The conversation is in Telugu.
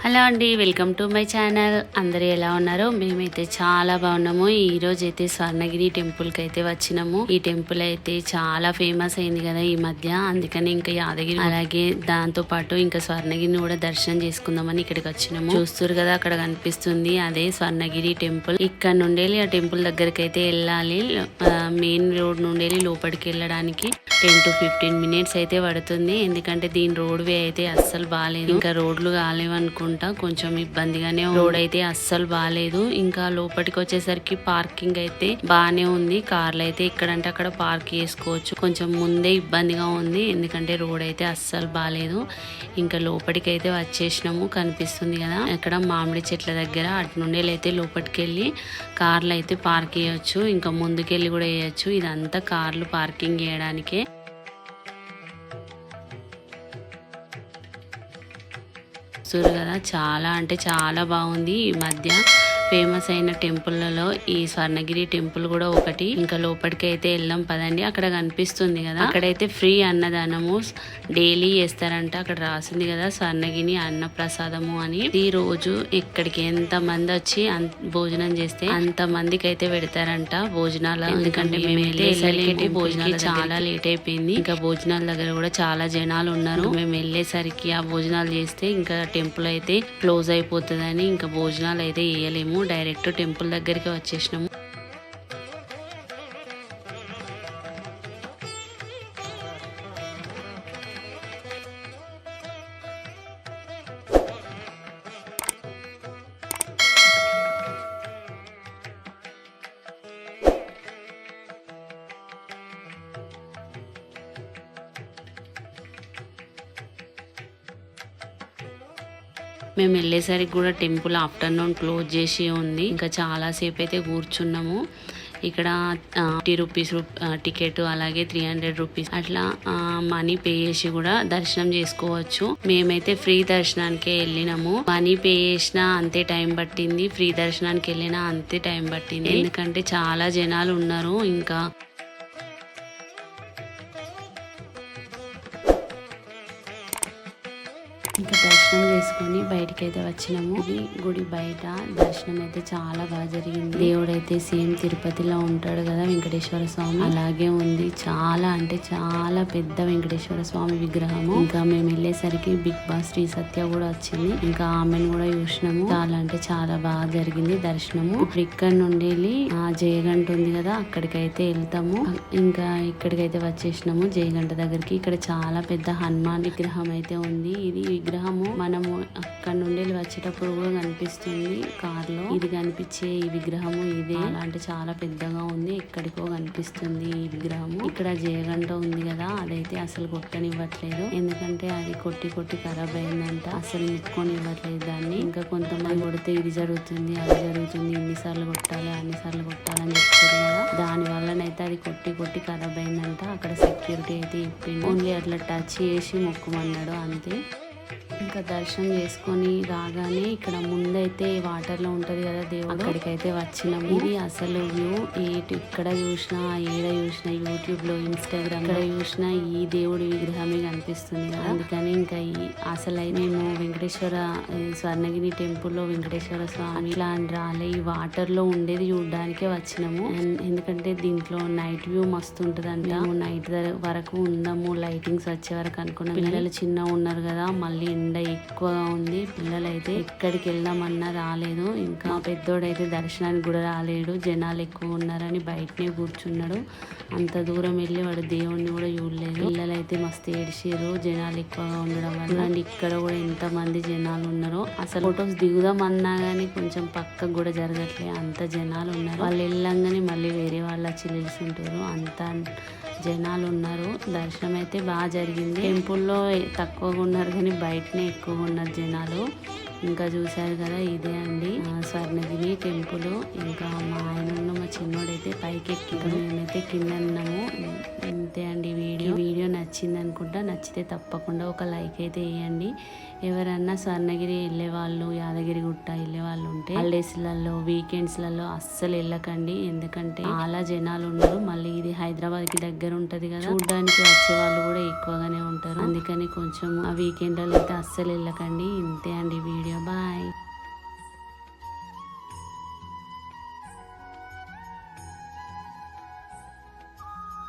హలో అండి, వెల్కమ్ టు మై ఛానల్. అందరూ ఎలా ఉన్నారో? మేమైతే చాలా బాగున్నాము. ఈ రోజు అయితే స్వర్ణగిరి టెంపుల్కి అయితే వచ్చినాము. ఈ టెంపుల్ అయితే చాలా ఫేమస్ అయింది కదా ఈ మధ్య, అందుకని ఇంకా యాదగిరి అలాగే దాంతో పాటు ఇంకా స్వర్ణగిరిని కూడా దర్శనం చేసుకుందామని ఇక్కడికి వచ్చినాము. చూస్తారు కదా అక్కడ కనిపిస్తుంది, అదే స్వర్ణగిరి టెంపుల్. ఇక్కడ నుండి ఆ టెంపుల్ దగ్గరికి అయితే వెళ్ళాలి. మెయిన్ రోడ్ నుండి లోపలికి వెళ్ళడానికి 10 to 15 minutes అయితే పడుతుంది. ఎందుకంటే దీని రోడ్ వే అయితే అస్సలు బాగాలేదు, ఇంకా రోడ్లు కాలేవనుకుంటా, కొంచెం ఇబ్బందిగానే. రోడ్ అయితే అస్సలు బాగాలేదు. ఇంకా లోపలికి వచ్చేసరికి పార్కింగ్ అయితే బాగానే ఉంది. కార్లు అయితే ఇక్కడంటే అక్కడ పార్క్ చేసుకోవచ్చు. కొంచెం ముందే ఇబ్బందిగా ఉంది, ఎందుకంటే రోడ్ అయితే అస్సలు బాగాలేదు. ఇంకా లోపలికి అయితే వచ్చేసినాము, కనిపిస్తుంది కదా ఇక్కడ మామిడి చెట్ల దగ్గర. అటు నుండి అయితే లోపలికి వెళ్ళి కార్లు అయితే పార్క్ చేయొచ్చు, ఇంకా ముందుకెళ్ళి కూడా వేయచ్చు. ఇదంతా కార్లు పార్కింగ్ చేయడానికే. చూస్తారు కదా, చాలా అంటే చాలా బాగుంది. ఈ మధ్య ఫేమస్ అయిన టెంపుల్లలో ఈ స్వర్ణగిరి టెంపుల్ కూడా ఒకటి. ఇంకా లోపలికి అయితే వెళ్ళాం పదండి. అక్కడ కనిపిస్తుంది కదా, అక్కడైతే ఫ్రీ అన్నదానము డైలీ చేస్తారంట. అక్కడ రాసింది కదా స్వర్ణగిరి అన్న ప్రసాదము అని. ఈ రోజు ఇక్కడికి ఎంత మంది వచ్చి భోజనం చేస్తే అంత మందికి అయితే పెడతారంట భోజనాలు. ఎందుకంటే మేము వెళ్ళేసరికి భోజనాలు చాలా లేట్ అయిపోయింది. ఇంకా భోజనాల దగ్గర కూడా చాలా జనాలు ఉన్నారు. మేము వెళ్ళేసరికి ఆ భోజనాలు చేస్తే ఇంకా టెంపుల్ అయితే క్లోజ్ అయిపోతుందని ఇంకా భోజనాలు అయితే వేయలేము. డైరెక్ట్ టెంపుల్ దగ్గరికి వచ్చేసినాము. మేము వెళ్ళేసరికి కూడా టెంపుల్ ఆఫ్టర్నూన్ క్లోజ్ చేసి ఉంది. ఇంకా చాలా సేపు అయితే కూర్చున్నాము. ఇక్కడ 50 రూపీస్ టికెట్, అలాగే 300 రూపీస్ అట్లా మనీ పే చేసి కూడా దర్శనం చేసుకోవచ్చు. మేమైతే ఫ్రీ దర్శనానికి వెళ్ళినాము. మనీ పే చేసినా అంతే టైం పట్టింది, ఫ్రీ దర్శనానికి వెళ్ళినా అంతే టైం పట్టింది. ఎందుకంటే చాలా జనాలు ఉన్నారు. ఇంకా దర్శనం చేసుకొని బయటకి అయితే వచ్చినాము. గుడి బయట దర్శనం అయితే చాలా బాగా జరిగింది. దేవుడైతే సేమ్ తిరుపతిలో ఉంటాడు కదా వెంకటేశ్వర స్వామి, అలాగే ఉంది. చాలా అంటే చాలా పెద్ద వెంకటేశ్వర స్వామి విగ్రహము. ఇంకా మేము వెళ్ళేసరికి బిగ్ బాస్ శ్రీ సత్య కూడా వచ్చింది. ఇంకా ఆమెను కూడా చూసినాము. చాలా అంటే చాలా బాగా జరిగింది దర్శనము. ఇప్పుడు ఇక్కడ నుండి వెళ్ళి జయగంట ఉంది కదా, అక్కడికైతే వెళ్తాము. ఇంకా ఇక్కడికైతే వచ్చేసినాము జయగంట దగ్గరికి. ఇక్కడ చాలా పెద్ద హనుమాన్ విగ్రహం అయితే ఉంది. ఇది విగ్రహము మనము అక్కడ నుండి వచ్చేటప్పుడు కూడా కనిపిస్తుంది కార్లో. ఇది కనిపించే ఈ విగ్రహము ఇదే. అంటే చాలా పెద్దగా ఉంది, ఎక్కడికో కనిపిస్తుంది ఈ విగ్రహము. ఇక్కడ జయగంట ఉంది కదా, అదైతే అసలు కొట్టనివ్వట్లేదు. ఎందుకంటే అది కొట్టి కొట్టి ఖరాబ్ అయిందంట, అసలు ముట్టుకొని ఇవ్వట్లేదు దాన్ని. ఇంకా కొంతమంది కొడితే ఇది జరుగుతుంది అది జరుగుతుంది, ఇన్నిసార్లు కొట్టాలి అన్నిసార్లు కొట్టాలని చెప్తారు కదా, దాని వల్లనైతే అది కొట్టి కొట్టి ఖరాబ్ అయిందంట. అక్కడ సెక్యూరిటీ అయితే ఇప్పింది, ఓన్లీ అట్లా టచ్ చేసి మొక్కుమన్నాడు అంతే. ఇంకా దర్శనం చేసుకొని రాగానే ఇక్కడ ముందైతే వాటర్ లో ఉంటది కదా దేవుడు, అక్కడికైతే వచ్చినాము. ఇది అసలు వ్యూ. ఇక్కడ చూసినా ఏడ చూసినా, యూట్యూబ్ లో ఇన్స్టాగ్రామ్ ఇక్కడ చూసినా ఈ దేవుడి విగ్రహమే కనిపిస్తుంది కదా. అందుకని ఇంకా అసలు మేము వెంకటేశ్వర స్వర్ణగిరి టెంపుల్ లో వెంకటేశ్వర స్వామి ఇట్లా రాలే, ఈ వాటర్ లో ఉండేది చూడడానికే వచ్చినాము. ఎందుకంటే దీంట్లో నైట్ వ్యూ మస్తు ఉంటదంట. నైట్ వరకు ఉందాము, లైటింగ్స్ వచ్చే వరకు అనుకున్నాం. పిల్లలు చిన్న ఉన్నారు కదా, మళ్ళీ ఎండ ఎక్కువగా ఉంది. పిల్లలైతే ఎక్కడికి వెళ్దామన్నా రాలేదు. ఇంకా పెద్దోడైతే దర్శనానికి కూడా రాలేడు, జనాలు ఎక్కువ ఉన్నారని బయటనే కూర్చున్నాడు. అంత దూరం వెళ్ళి వాడు దేవుడిని కూడా చూడలేదు. పిల్లలైతే మస్తు ఏడిచారు జనాలు ఎక్కువగా ఉండడం వల్ల. ఇక్కడ కూడా ఎంత మంది జనాలు ఉన్నారో, అసలు ఫొటోస్ దిగుదామన్నా గానీ కొంచెం పక్కకు కూడా జరగట్లే, అంత జనాలు ఉన్నారు. వాళ్ళు వెళ్ళంగానే మళ్ళీ వేరే వాళ్ళు వచ్చి నిలుస్తుంటారు, అంత జనాలు ఉన్నారు. దర్శనం అయితే బాగా జరిగింది. టెంపుల్లో తక్కువగా ఉన్నారు కానీ బయటనే ఎక్కువగా ఉన్నారు జనాలు. ఇంకా చూసారు కదా, ఇదే అండి స్వర్ణగిరి టెంపుల్. ఇంకా మా ఆయన మా చిన్నోడైతే పైకి ఎక్కి, మేమైతే కింద ఉన్నాము. అంతే అండి వీడియో నచ్చింది అనుకుంటా. నచ్చితే తప్పకుండా ఒక లైక్ అయితే వేయండి. ఎవరన్నా స్వర్ణగిరి వెళ్ళే వాళ్ళు, యాదగిరి గుట్ట వెళ్ళే వాళ్ళు ఉంటే హాలిడేస్లలో వీకెండ్స్లలో అస్సలు వెళ్ళకండి, ఎందుకంటే చాలా జనాలు ఉన్నారు. మళ్ళీ ఇది హైదరాబాద్ కి దగ్గర ఉంటది కదా, చూడడానికి వచ్చే వాళ్ళు కూడా ఎక్కువగానే ఉంటారు. అందుకని కొంచెం ఆ వీకెండ్లలో అయితే అస్సలు వెళ్ళకండి. ఇంతే అండి వీడియో. వీడియో. బాయ్.